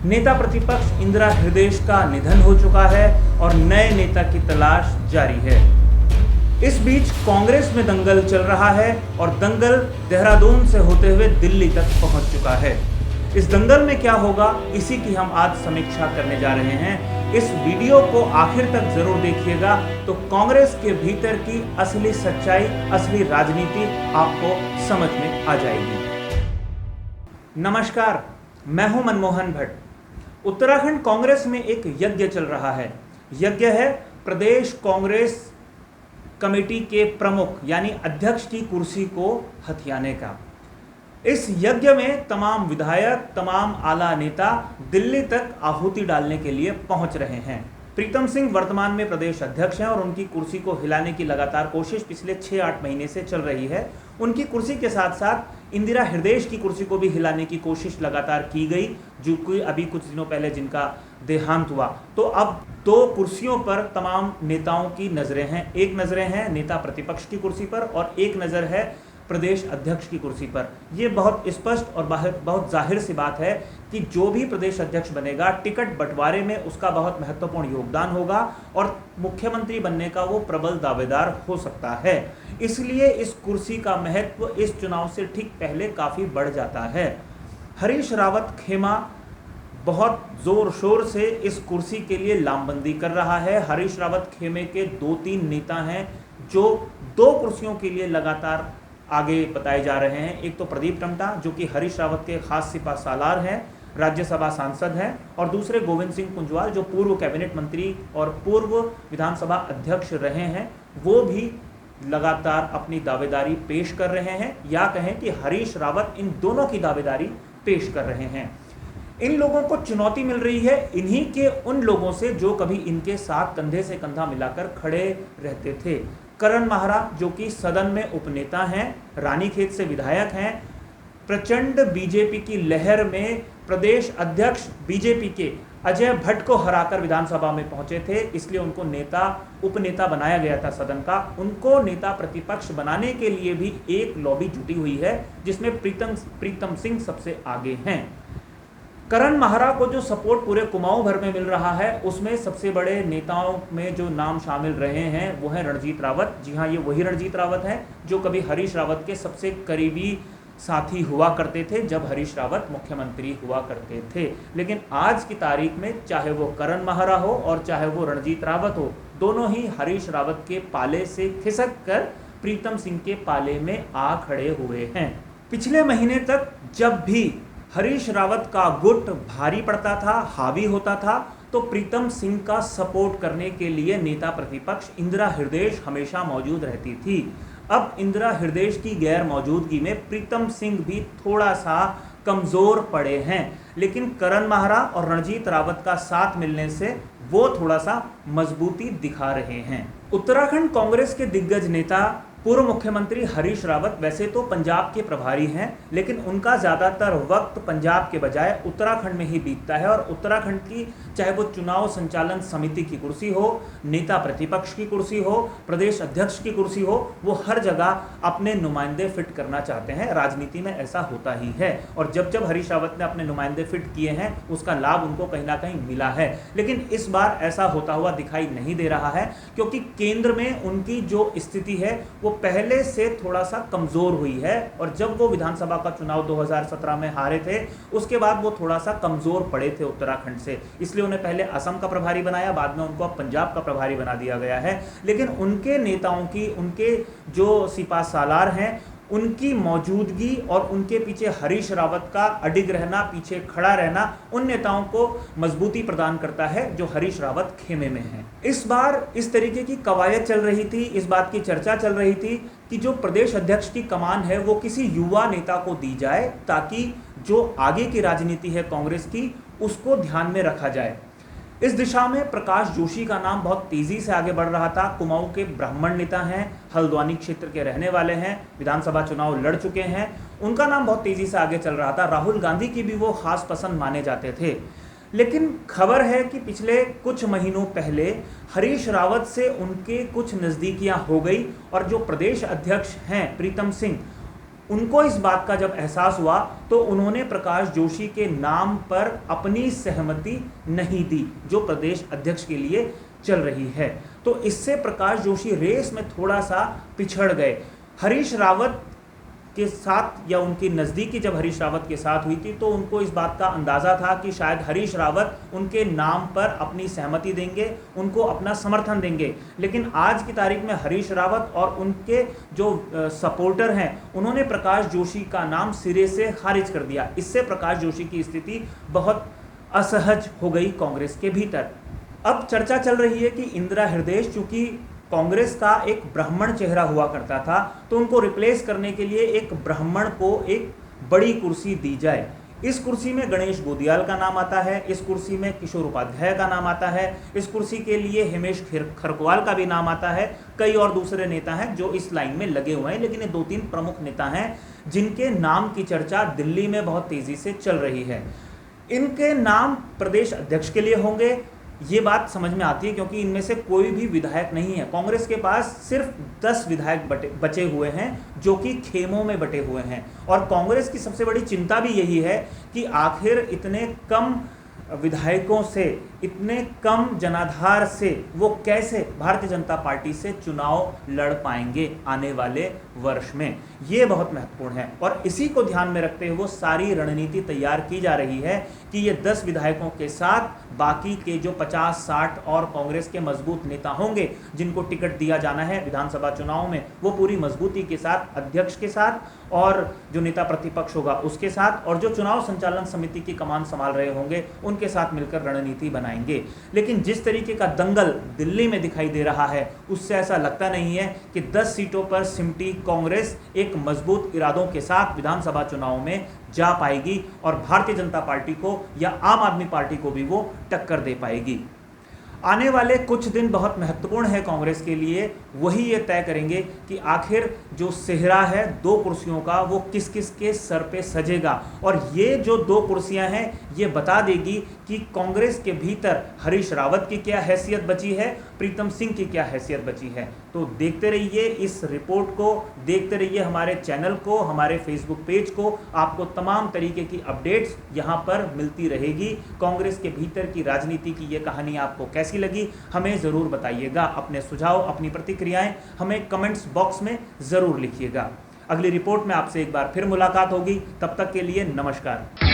नेता प्रतिपक्ष इंदिरा हृदयेश का निधन हो चुका है और नए नेता की तलाश जारी है। इस बीच कांग्रेस में दंगल चल रहा है और दंगल देहरादून से होते हुए दिल्ली तक पहुंच चुका है। इस दंगल में क्या होगा, इसी की हम आज समीक्षा करने जा रहे हैं। इस वीडियो को आखिर तक जरूर देखिएगा तो कांग्रेस के भीतर की असली सच्चाई, असली राजनीति आपको समझ में आ जाएगी। नमस्कार, मैं हूं मनमोहन भट्ट। उत्तराखंड कांग्रेस में एक यज्ञ चल रहा है। यज्ञ है प्रदेश कांग्रेस कमेटी के प्रमुख यानी अध्यक्ष की कुर्सी को हथियाने का। इस यज्ञ में तमाम विधायक, तमाम आला नेता दिल्ली तक आहुति डालने के लिए पहुंच रहे हैं। प्रीतम सिंह वर्तमान में प्रदेश अध्यक्ष हैं और उनकी कुर्सी को हिलाने की लगातार कोशिश पिछले 6-8 महीने से चल रही है। उनकी कुर्सी के साथ साथ इंदिरा हृदयेश की कुर्सी को भी हिलाने की कोशिश लगातार की गई, जो कि अभी कुछ दिनों पहले जिनका देहांत हुआ। तो अब 2 कुर्सियों पर तमाम नेताओं की नजरें हैं। एक नजरें हैं नेता प्रतिपक्ष की कुर्सी पर और एक नजर है प्रदेश अध्यक्ष की कुर्सी पर। यह बहुत स्पष्ट और बहुत जाहिर सी बात है कि जो भी प्रदेश अध्यक्ष बनेगा, टिकट बंटवारे में उसका बहुत महत्वपूर्ण योगदान होगा और मुख्यमंत्री बनने का वो प्रबल दावेदार हो सकता है। इसलिए इस कुर्सी का महत्व इस चुनाव से ठीक पहले काफी बढ़ जाता है। हरीश रावत खेमा बहुत जोर शोर से इस कुर्सी के लिए लामबंदी कर रहा है। हरीश रावत खेमे के 2-3 नेता हैं जो 2 कुर्सियों के लिए लगातार आगे बताए जा रहे हैं। एक तो प्रदीप टमटा, जो कि हरीश रावत के खास सिपा सालार हैं, राज्यसभा सांसद हैं, और दूसरे गोविंद सिंह कुंजवाल जो पूर्व कैबिनेट मंत्री और पूर्व विधानसभा अध्यक्ष रहे हैं, वो भी लगातार अपनी दावेदारी पेश कर रहे हैं, या कहें कि हरीश रावत इन दोनों की दावेदारी पेश कर रहे हैं। इन लोगों को चुनौती मिल रही है इन्हीं के उन लोगों से जो कभी इनके साथ कंधे से कंधा मिलाकर खड़े रहते थे। करण माहरा, जो कि सदन में उपनेता हैं, रानीखेत से विधायक हैं, प्रचंड बीजेपी की लहर में प्रदेश अध्यक्ष बीजेपी के अजय भट्ट को हराकर विधानसभा में पहुंचे थे, इसलिए उनको उपनेता बनाया गया था सदन का। उनको नेता प्रतिपक्ष बनाने के लिए भी एक लॉबी जुटी हुई है, जिसमें प्रीतम सिंह सबसे आगे हैं। करण माहरा को जो सपोर्ट पूरे कुमाऊं भर में मिल रहा है, उसमें सबसे बड़े नेताओं में जो नाम शामिल रहे हैं वो है रणजीत रावत। जी हाँ, ये वही रणजीत रावत हैं जो कभी हरीश रावत के सबसे करीबी साथी हुआ करते थे जब हरीश रावत मुख्यमंत्री हुआ करते थे। लेकिन आज की तारीख में चाहे वो करण माहरा हो और चाहे वो रणजीत रावत हो, दोनों ही हरीश रावत के पाले से खिसक कर प्रीतम सिंह के पाले में आ खड़े हुए हैं। पिछले महीने तक जब भी हरीश रावत का गुट भारी पड़ता था, हावी होता था, तो प्रीतम सिंह का सपोर्ट करने के लिए नेता प्रतिपक्ष इंदिरा हृदयेश हमेशा मौजूद रहती थी। अब इंदिरा हृदयेश की गैर मौजूदगी में प्रीतम सिंह भी थोड़ा सा कमजोर पड़े हैं, लेकिन करण माहरा और रणजीत रावत का साथ मिलने से वो थोड़ा सा मजबूती दिखा रहे हैं। उत्तराखंड कांग्रेस के दिग्गज नेता पूर्व मुख्यमंत्री हरीश रावत वैसे तो पंजाब के प्रभारी हैं, लेकिन उनका ज़्यादातर वक्त पंजाब के बजाय उत्तराखंड में ही बीतता है और उत्तराखंड की चाहे वो चुनाव संचालन समिति की कुर्सी हो, नेता प्रतिपक्ष की कुर्सी हो, प्रदेश अध्यक्ष की कुर्सी हो, वो हर जगह अपने नुमाइंदे फिट करना चाहते हैं। राजनीति में ऐसा होता ही है और जब जब हरीश रावत ने अपने नुमाइंदे फिट किए हैं उसका लाभ उनको कहीं ना कहीं मिला है। लेकिन इस बार ऐसा होता हुआ दिखाई नहीं दे रहा है, क्योंकि केंद्र में उनकी जो स्थिति है वो पहले से थोड़ा सा कमजोर हुई है और जब वो विधानसभा का चुनाव 2017 में हारे थे उसके बाद वो थोड़ा सा कमजोर पड़े थे उत्तराखंड से, इसलिए उन्हें पहले असम का प्रभारी बनाया, बाद में उनको अब पंजाब का प्रभारी बना दिया गया है। लेकिन उनके नेताओं की, उनके जो सिपा सालार हैं, उनकी मौजूदगी और उनके पीछे हरीश रावत का अडिग रहना, पीछे खड़ा रहना उन नेताओं को मजबूती प्रदान करता है जो हरीश रावत खेमे में हैं। इस बार इस तरीके की कवायद चल रही थी, इस बात की चर्चा चल रही थी कि जो प्रदेश अध्यक्ष की कमान है वो किसी युवा नेता को दी जाए, ताकि जो आगे की राजनीति है कांग्रेस की उसको ध्यान में रखा जाए। इस दिशा में प्रकाश जोशी का नाम बहुत तेजी से आगे बढ़ रहा था। कुमाऊं के ब्राह्मण नेता हैं, हल्द्वानी क्षेत्र के रहने वाले हैं, विधानसभा चुनाव लड़ चुके हैं, उनका नाम बहुत तेजी से आगे चल रहा था। राहुल गांधी की भी वो खास पसंद माने जाते थे। लेकिन खबर है कि पिछले कुछ महीनों पहले हरीश रावत से उनके कुछ नज़दीकियां हो गई और जो प्रदेश अध्यक्ष हैं प्रीतम सिंह, उनको इस बात का जब एहसास हुआ तो उन्होंने प्रकाश जोशी के नाम पर अपनी सहमति नहीं दी जो प्रदेश अध्यक्ष के लिए चल रही है। तो इससे प्रकाश जोशी रेस में थोड़ा सा पिछड़ गए। हरीश रावत के साथ या उनकी नज़दीकी जब हरीश रावत के साथ हुई थी तो उनको इस बात का अंदाज़ा था कि शायद हरीश रावत उनके नाम पर अपनी सहमति देंगे, उनको अपना समर्थन देंगे। लेकिन आज की तारीख में हरीश रावत और उनके जो सपोर्टर हैं उन्होंने प्रकाश जोशी का नाम सिरे से खारिज कर दिया। इससे प्रकाश जोशी की स्थिति बहुत असहज हो गई कांग्रेस के भीतर। अब चर्चा चल रही है कि इंदिरा हृदयेश, चूंकि कांग्रेस का एक ब्राह्मण चेहरा हुआ करता था, तो उनको रिप्लेस करने के लिए एक ब्राह्मण को एक बड़ी कुर्सी दी जाए। इस कुर्सी में गणेश गोदियाल का नाम आता है, इस कुर्सी में किशोर उपाध्याय का नाम आता है, इस कुर्सी के लिए हिमेश खरकवाल का भी नाम आता है। कई और दूसरे नेता हैं जो इस लाइन में लगे हुए हैं, लेकिन ये 2-3 प्रमुख नेता हैं जिनके नाम की चर्चा दिल्ली में बहुत तेजी से चल रही है। इनके नाम प्रदेश अध्यक्ष के लिए होंगे, ये बात समझ में आती है क्योंकि इनमें से कोई भी विधायक नहीं है। कांग्रेस के पास सिर्फ 10 विधायक बचे हुए हैं जो कि खेमों में बटे हुए हैं। और कांग्रेस की सबसे बड़ी चिंता भी यही है कि आखिर इतने कम विधायकों से, इतने कम जनाधार से वो कैसे भारतीय जनता पार्टी से चुनाव लड़ पाएंगे आने वाले वर्ष में, ये बहुत महत्वपूर्ण है। और इसी को ध्यान में रखते हुए वो सारी रणनीति तैयार की जा रही है कि ये 10 विधायकों के साथ बाकी के जो 50-60 और कांग्रेस के मजबूत नेता होंगे जिनको टिकट दिया जाना है विधानसभा चुनाव में, वो पूरी मजबूती के साथ अध्यक्ष के साथ और जो नेता प्रतिपक्ष होगा उसके साथ और जो चुनाव संचालन समिति की कमान संभाल रहे होंगे उनके साथ मिलकर रणनीति बनाएंगे। लेकिन जिस तरीके का दंगल दिल्ली में दिखाई दे रहा है उससे ऐसा लगता नहीं है कि 10 सीटों पर सिमटी कांग्रेस एक मजबूत इरादों के साथ विधानसभा चुनाव में जा पाएगी और भारतीय जनता पार्टी को या आम आदमी पार्टी को भी वो टक्कर दे पाएगी। आने वाले कुछ दिन बहुत महत्वपूर्ण है कांग्रेस के लिए, वही ये तय करेंगे कि आखिर जो सेहरा है 2 कुर्सियों का वो किस किस के सर पे सजेगा। और ये जो 2 कुर्सियां हैं ये बता देगी कि कांग्रेस के भीतर हरीश रावत की क्या हैसियत बची है, प्रीतम सिंह की क्या हैसियत बची है। तो देखते रहिए इस रिपोर्ट को, देखते रहिए हमारे चैनल को, हमारे फेसबुक पेज को। आपको तमाम तरीके की अपडेट्स यहाँ पर मिलती रहेगी। कांग्रेस के भीतर की राजनीति की ये कहानी आपको कैसी लगी हमें ज़रूर बताइएगा। अपने सुझाव, अपनी प्रतिक्रियाएं हमें कमेंट्स बॉक्स में ज़रूर लिखिएगा। अगली रिपोर्ट में आपसे एक बार फिर मुलाकात होगी, तब तक के लिए नमस्कार।